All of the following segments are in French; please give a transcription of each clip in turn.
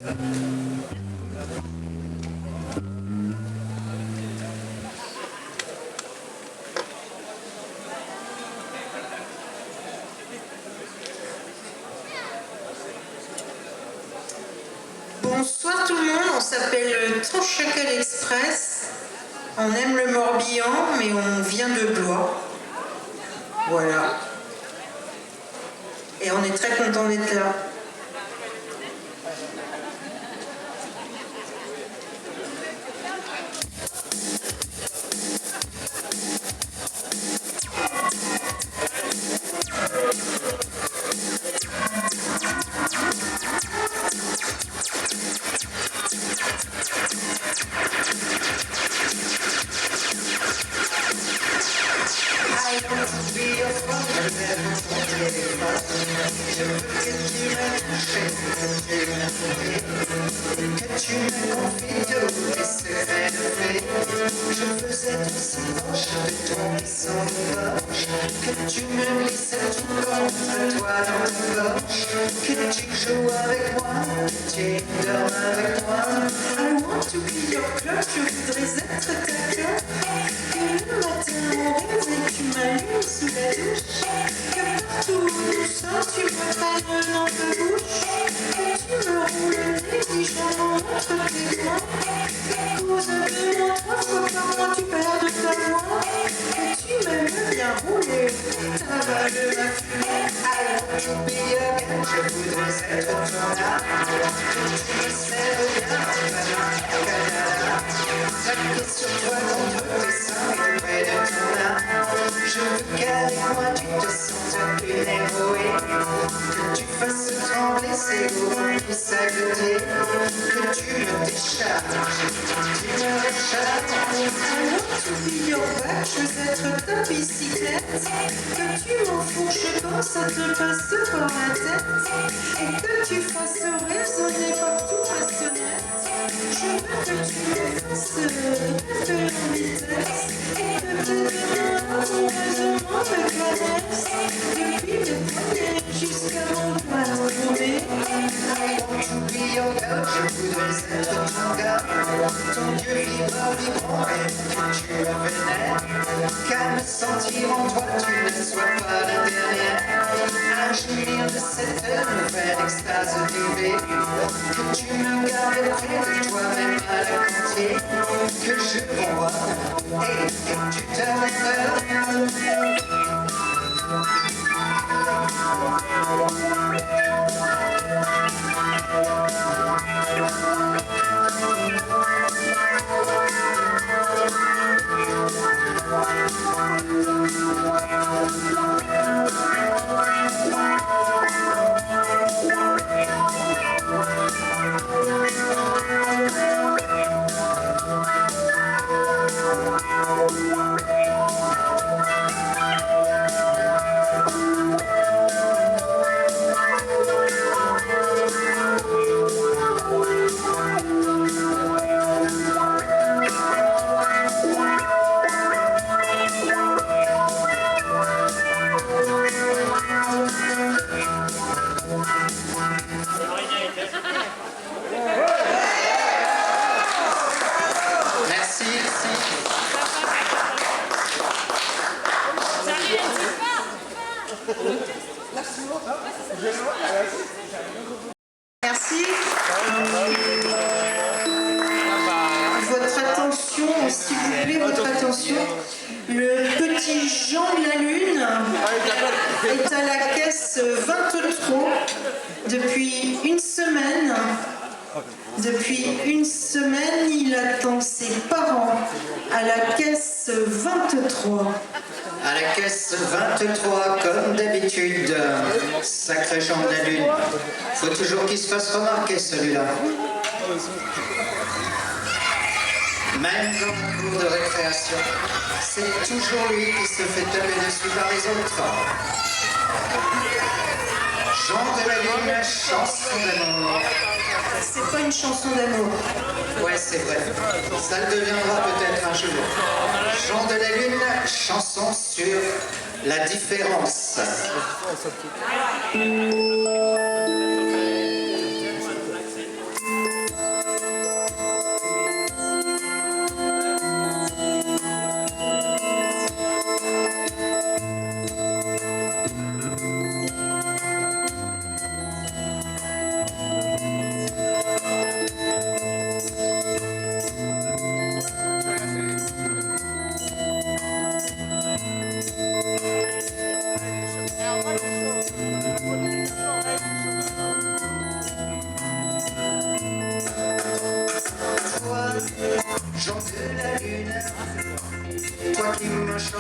Bonsoir tout le monde, on s'appelle Transchacal Express. On aime le Morbihan, mais on vient de Blois. Voilà. Et on est très content d'être là. Merci. Votre attention, s'il vous plaît, votre attention. Le petit Jean de la Lune est à la caisse 23 depuis une semaine. Depuis une semaine, il attend ses parents à la caisse 23. À la caisse 23, comme d'habitude. Sacré Jean de la Lune. Faut toujours qu'il se fasse remarquer, celui-là. Même dans la cour de récréation, c'est toujours lui qui se fait taper dessus par les autres. Jean de la Lune, chanson d'amour. C'est pas une chanson d'amour. Ouais, c'est vrai. Ça le deviendra peut-être un jour. Jean de la Lune, chanson sur la différence.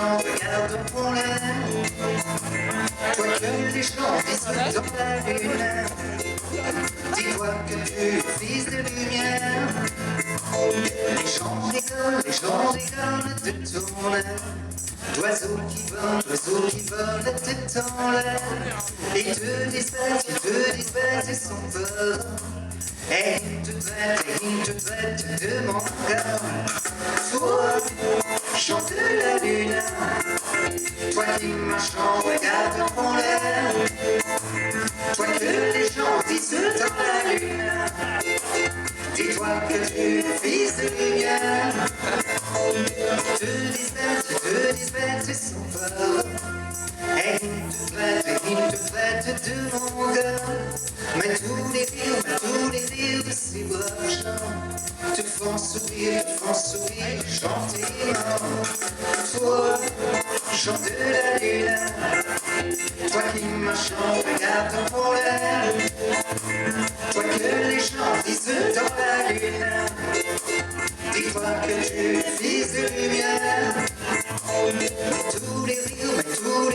marchant, regardons l'air. Toi que les gens disent dans la lune, dis-toi que tu es fils de lumière. Les gens rigolent de ton air. D'oiseaux qui volent de ton l'air. Ils te disent bête, ils sont peur. Et ils te traitent de mon cœur. Toi, chant de la lune, toi qui marches en regardant l'air. Toi que les gens disent dans la lune, dis-toi que tu es fils de lumière. Te disent bête, ils sont peur. Et ils te traitent de mon cœur. Mais tous les rires de ces braves gens te font sourire gentiment. Toi, chant de la lune, toi qui marches en regardant l'air. Toi que les gens disent dans la lune, dis-toi que tu es fils de lumière. Mais tous les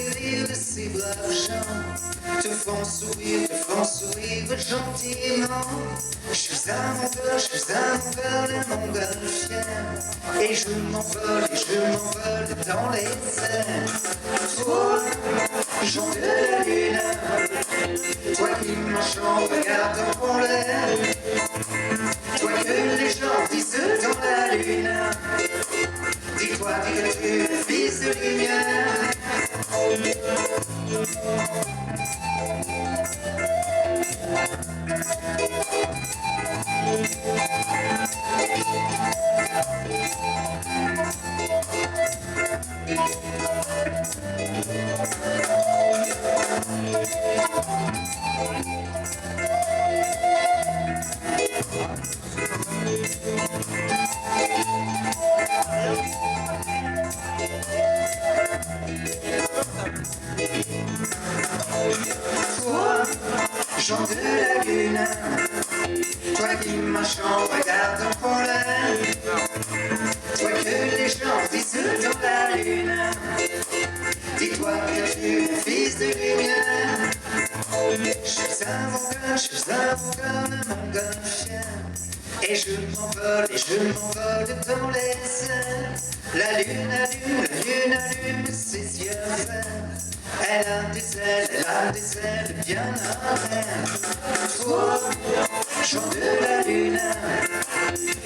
rires de ces braves gens te font sourire gentiment. Je suis un mongol, le montgolfier, et je m'envole dans les airs. Toi, Jean de la lune, toi qui marches en regardant l'air. Toi que les gens disent dans la lune, dis-toi que tu es fils de lumière. Toi, Jean de la lune, toi qui marches en regardant l'air. Toi que les gens disent dans la lune, dis-toi que tu es fils de lumière. Je suis un mongol, le montgolfier, et je m'envole dans les airs. La lune allume ses yeux verts. Elle a des ailes bien amères. Toi, chant de la lune,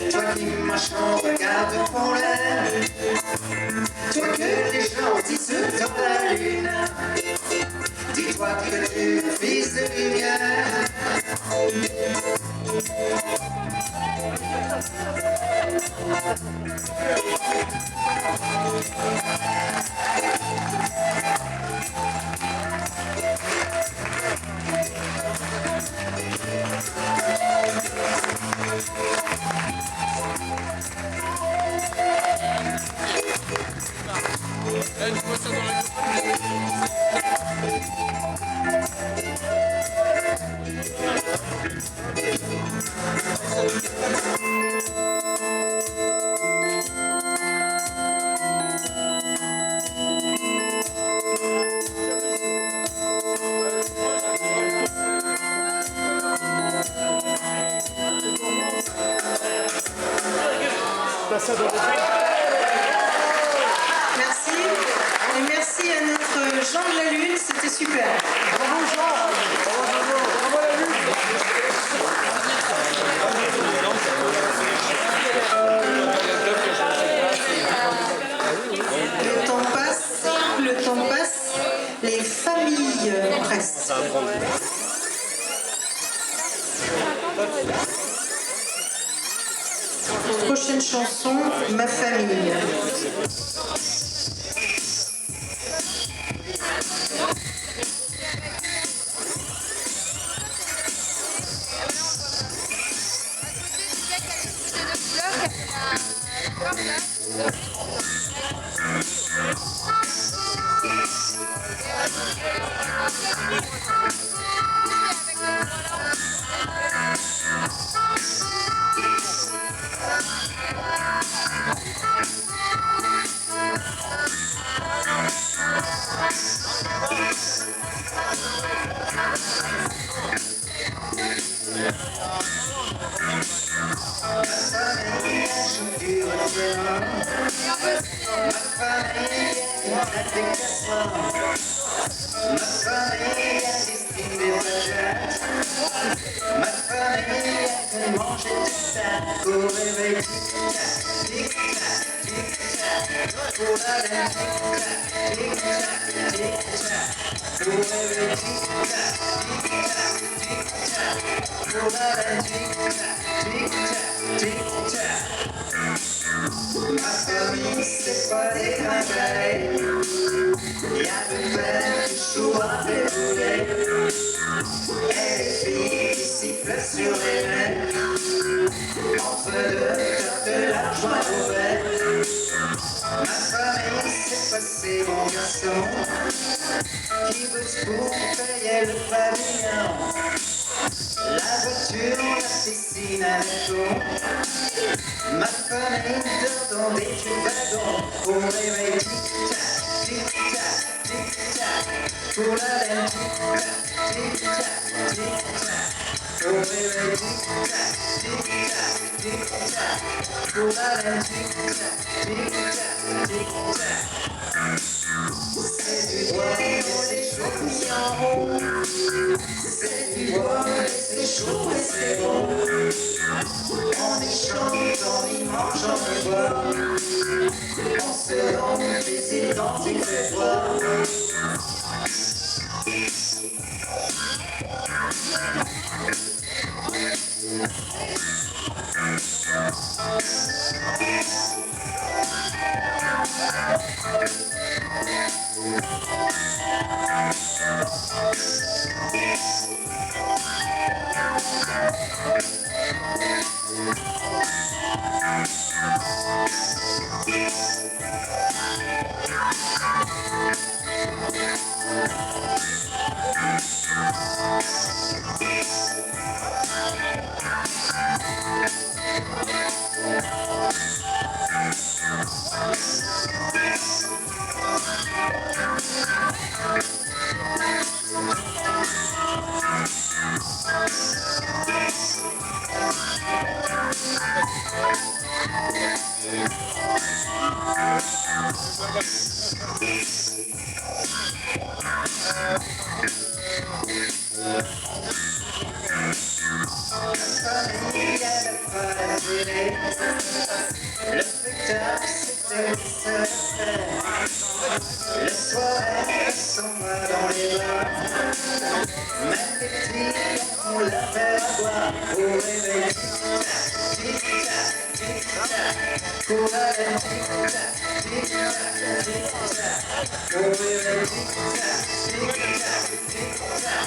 toi qui marches en regardant l'air. Toi que les gens disent dans la lune, dis-toi que tu es fils de lumière. Merci. Et merci à notre Jean de la Lune, c'était super. Bravo Jean. Bravo la Lune. Le temps passe, les familles pressent. Prochaine chanson, Ma famille. Ma famille a tellement j'ai tic-tac au réveil, tic-tac, tic-tac, tic-tac, pour la laine, tic-tac, tic-tac, tic-tac, au réveil, tic-tac, tic-tac, tic-tac, pour la laine, tic-tac, tic-tac, tic-tac. Ma famille c'est pas des gringalets, y'a de faire du chou à dérouler, et les filles qui sifflent sur les mecs, entre deux faire de l'argent ouvert. Ma famille c'est pas ces bons garçons qui bossent pour payer le pavillon, la voiture, la piscine à l'écho. Ma famille dort dans des wagons au réveil, tic-tac, tic-tac, tic-tac, pour la laine, tic-tac, tic-tac, tic-tac, au réveil, tic-tac, tic-tac, tic-tac, pour la laine, tic-tac, tic-tac, tic-tac. C'est du bois et c'est chaud mis en rond, c'est du bois et c'est chaud et c'est bon. On y chante, on y mange, on y boit, on se rend plaisir quand il fait froid. Le spectacle c'était ça faire. Les soirées sont moi dans les bras, même les petits ont la paix à boire. Au réveil, tic-tac, tic-tac, pour la laine, tic-tac, tic-tac, tic-tac, au réveil, tic-tac, tic-tac, tic-tac,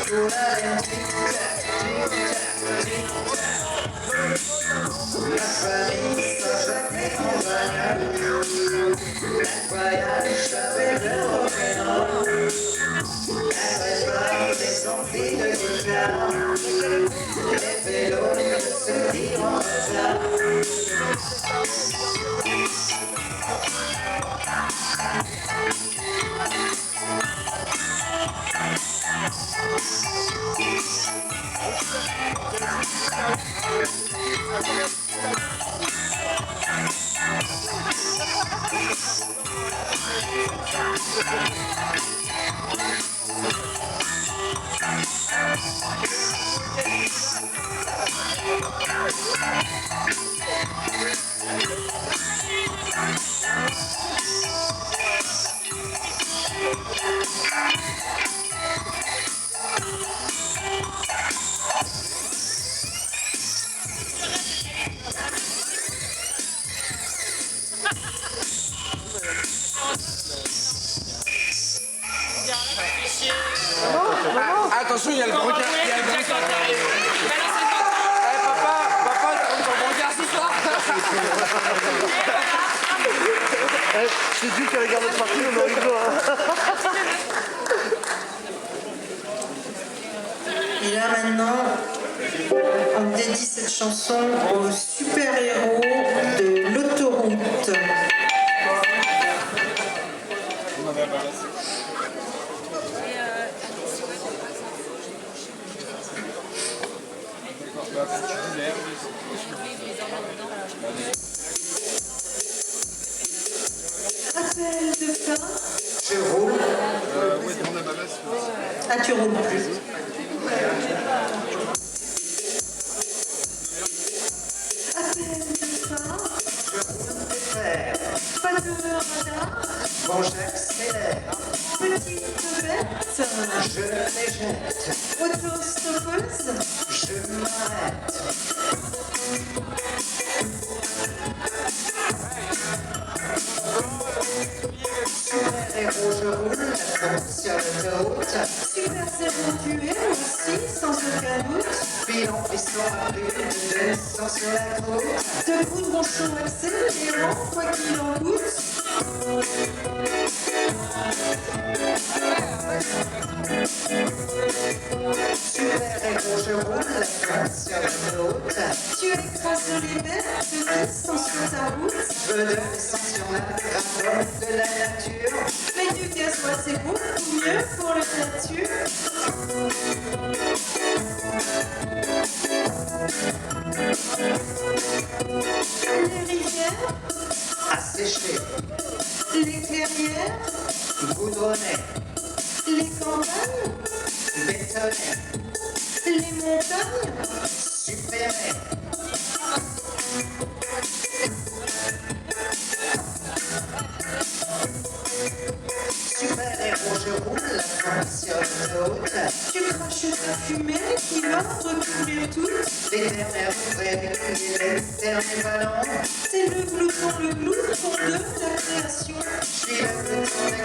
pour la laine, tic-tac, tic-tac, tic-tac. La famille sera jamais en bagnole, l'incroyable j'avais le rock'n'roll, elle répare des envies de guitare, les vélos ne se diront pas. Attention, il y a le brancard. Papa, t'as rendu ton brancard ce soir. Je t'ai dit qu'elle regarde notre partie, on aurait rigolo. Et là maintenant, on dédie cette chanson aux super-héros de l'autoroute. Rappel de fin. Je roule. Ah, tu roules plus. jette, Autostoppeuse, je m'arrête. Super-héros, je roule, sur l'autoroute. super zéro duel aussi, sans aucun doute. Bilan puissant, de sang sur la croûte. De goudron chaud accélérant, quoi qu'il en coûte. Super-héros, je roule, sur l'autoroute. Tu écrases les bêtes de 10 sur ta route. Je veux de l'ascension, la grande de la nature. Mais du gasoil c'est beaucoup mieux pour le nature. Les rivières, Asséché, les clairières, goudronné, les campagnes, bétonné, les montagnes, supprimé. Super-héros, je roule, sur l'autoroute. tu craches ta fumée qui va recouvrir tout. L'éternel frère, l'éternel ballon. C'est le glouton de la création. Je suis le glouton de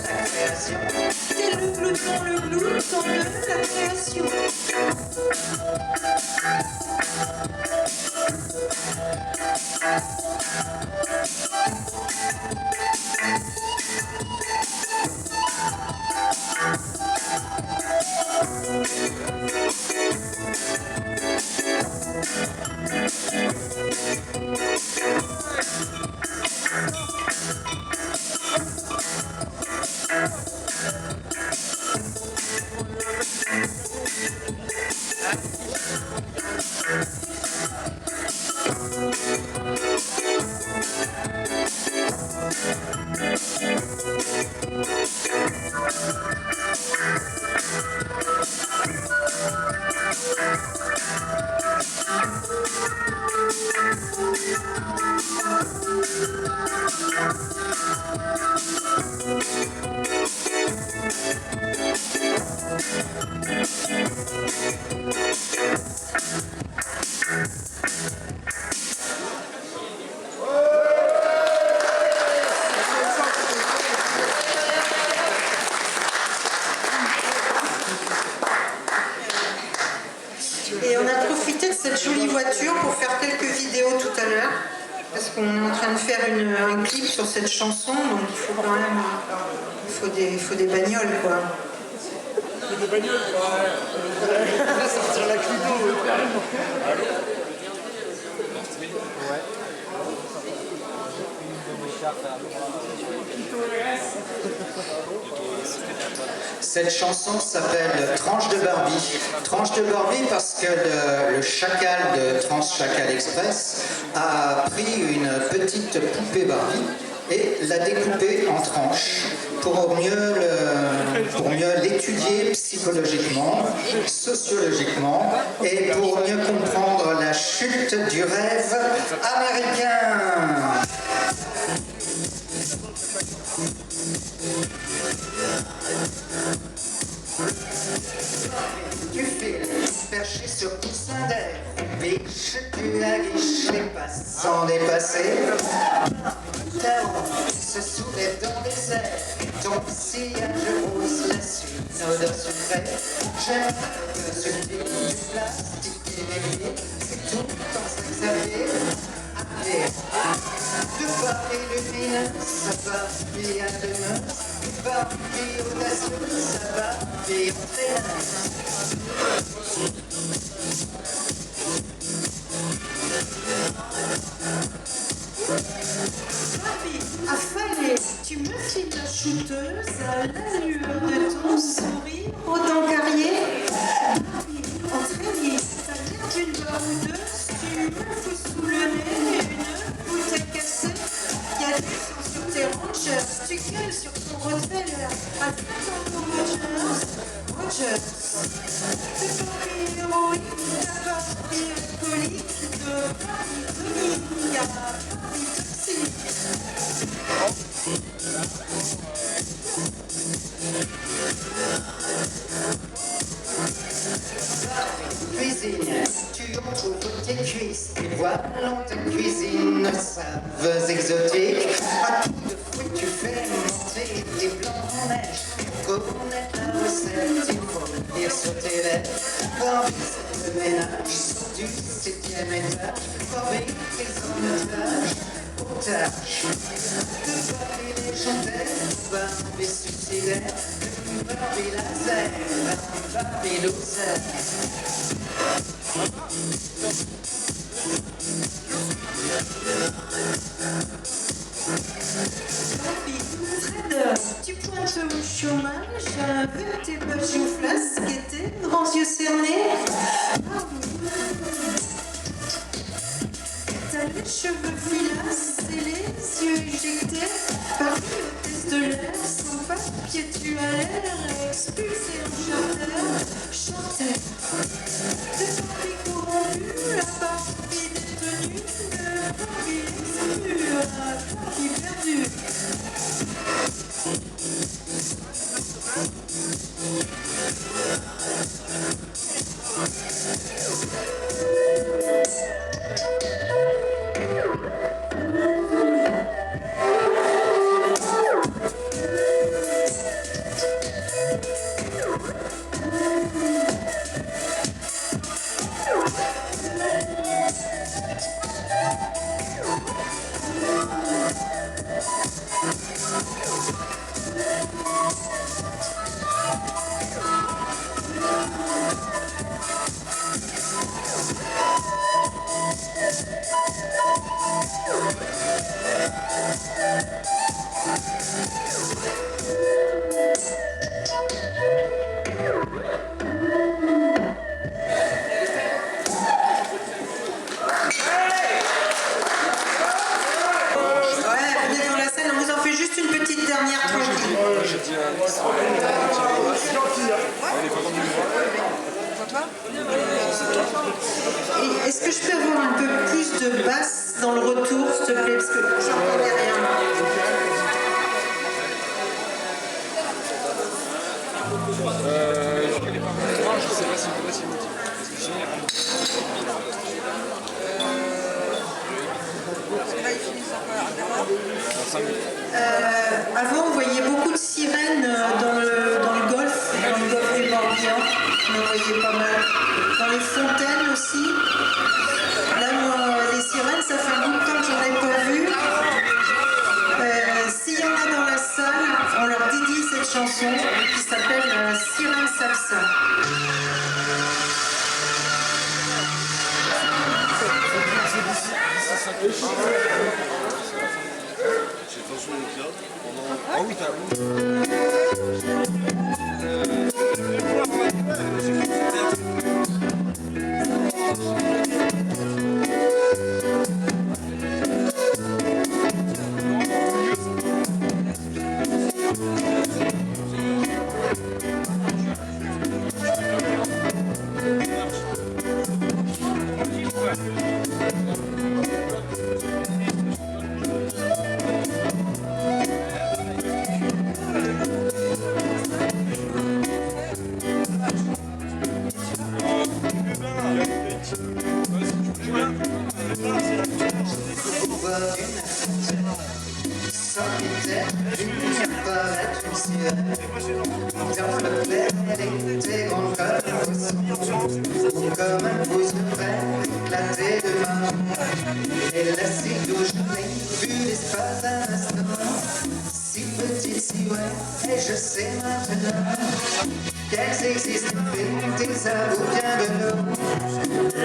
la création. C'est le glouton de la création. Et on a profité de cette jolie voiture pour faire quelques vidéos tout à l'heure, parce qu'on est en train de faire un clip sur cette chanson, donc il faut quand même, il faut des bagnoles quoi. Des bagnoles. On va sortir la clito. Cette chanson s'appelle Tranche de Barbie. Tranche de Barbie parce que le chacal de Transchacal Express a pris une petite poupée Barbie et l'a découpée en tranches pour mieux l'étudier psychologiquement, sociologiquement et pour mieux comprendre la chute du rêve américain. Du fil perché sur coussin d'air, biche, tu la guiches, les passants dépassés. Ta roue se soulève dans les airs, ton sillage rose laisse une odeur sucrée. J'aime que ce fil du plastique est tout en Saint-Xavier. De Paris lumineux, ça Barbie à demain. Barbie audacieuse, ça Barbie entraîneuse. Barbie, affalée, tu me files la shooteuse à la lueur de ton sourire aux dents carriées. Barbie, entraînée, t'as l'air d'une barre ou deux, tu me fous sous le nez une bouteille cassée. Y'a du sang sur tes rangers, tu gueules sur ton Rottweiler. Attends ton Rogers. C'est ton héroïne, ta Barbie alcoolique de Barbie tonique à Barbie toxique. tes cuisses, tes voiles en ta cuisine, saveurs exotiques. À tout de fruits, tu fais monter tes blancs en neige. Pour connaître la recette, il faut le lire sur tes lèvres. Corvisse, le ménage, sont du 7e étage. Corvisse, les emmenages, otages. De Barbie les chandelles, Barbie suicidaire. De Barbie laser, Barbie loser. Tu pointes au chômage, vu tes poches flasques et tes grands yeux cernés. T'as les cheveux filasses et les yeux éjectés. Par le test de l'air, sans papier tu as l'air expulsé en chanteur. De Barbie corrompue, la Barbie détenue, de Barbie exclue, la Barbie perdue. Est-ce que je peux avoir un peu plus de basse dans le retour, s'il te plaît, parce que j'entendais rien. Je sais pas si vous pouvez avant, on voyait beaucoup de sirènes dans le golfe du Morbihan. On en voyait pas mal. Dans les fontaines aussi. Là, moi, les sirènes, ça fait un bout de temps que j'en ai pas vu. S'il y en a dans la salle, on leur dédie cette chanson qui s'appelle Sirène Salsa. Ah oui, t'as comme un pouce de fer éclaté de main. Et là, si d'où je n'ai vu l'espace un instant, si petite, si ouais, et je sais maintenant qu'elles existent des arbres bien de l'eau,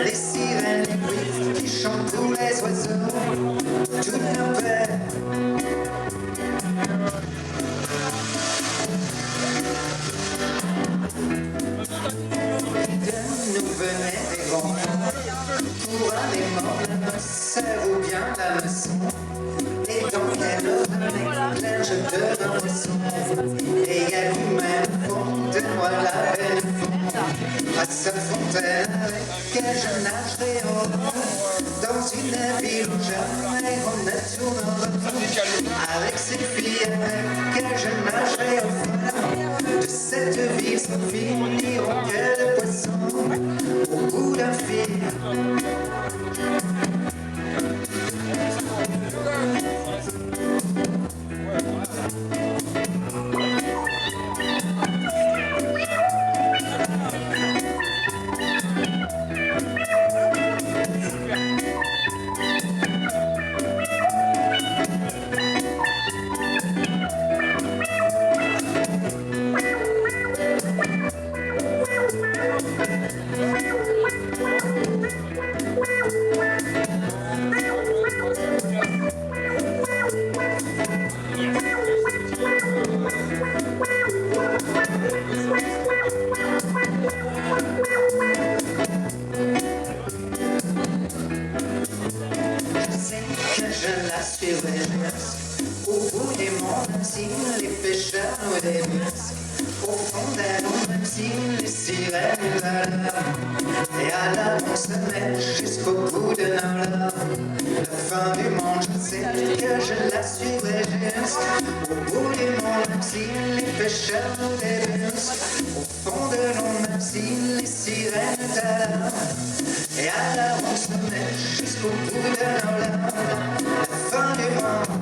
les sirènes, les bruits qui chantent tous les oiseaux, tous nos pères. Pour un aimant, la noce, ou bien la leçon. Et dans quelle heure éclair, je te donne le son. Et elle vous-même fond de moi la peine fond. À sa fontaine avec elle je nagerai en haut. Dans une ville où jamais on ne tourne en retour. Avec ces filles avec elle je nagerai au fond. De cette ville sans finiront que de poissons. Au bout d'un fil. Au bout des monts, même si les pêcheurs nous dépassent. Au fond des monts, même si les sirènes nous alarment. Et à la on se met jusqu'au bout de nos larmes. La fin du monde, je sais que je la suivrai jusqu'au bout du monde, même si les pêcheurs nous débusquent. Au fond de l'eau, même si les sirènes nous alarment. Et à la on se met jusqu'au bout de nos larmes. La fin du monde.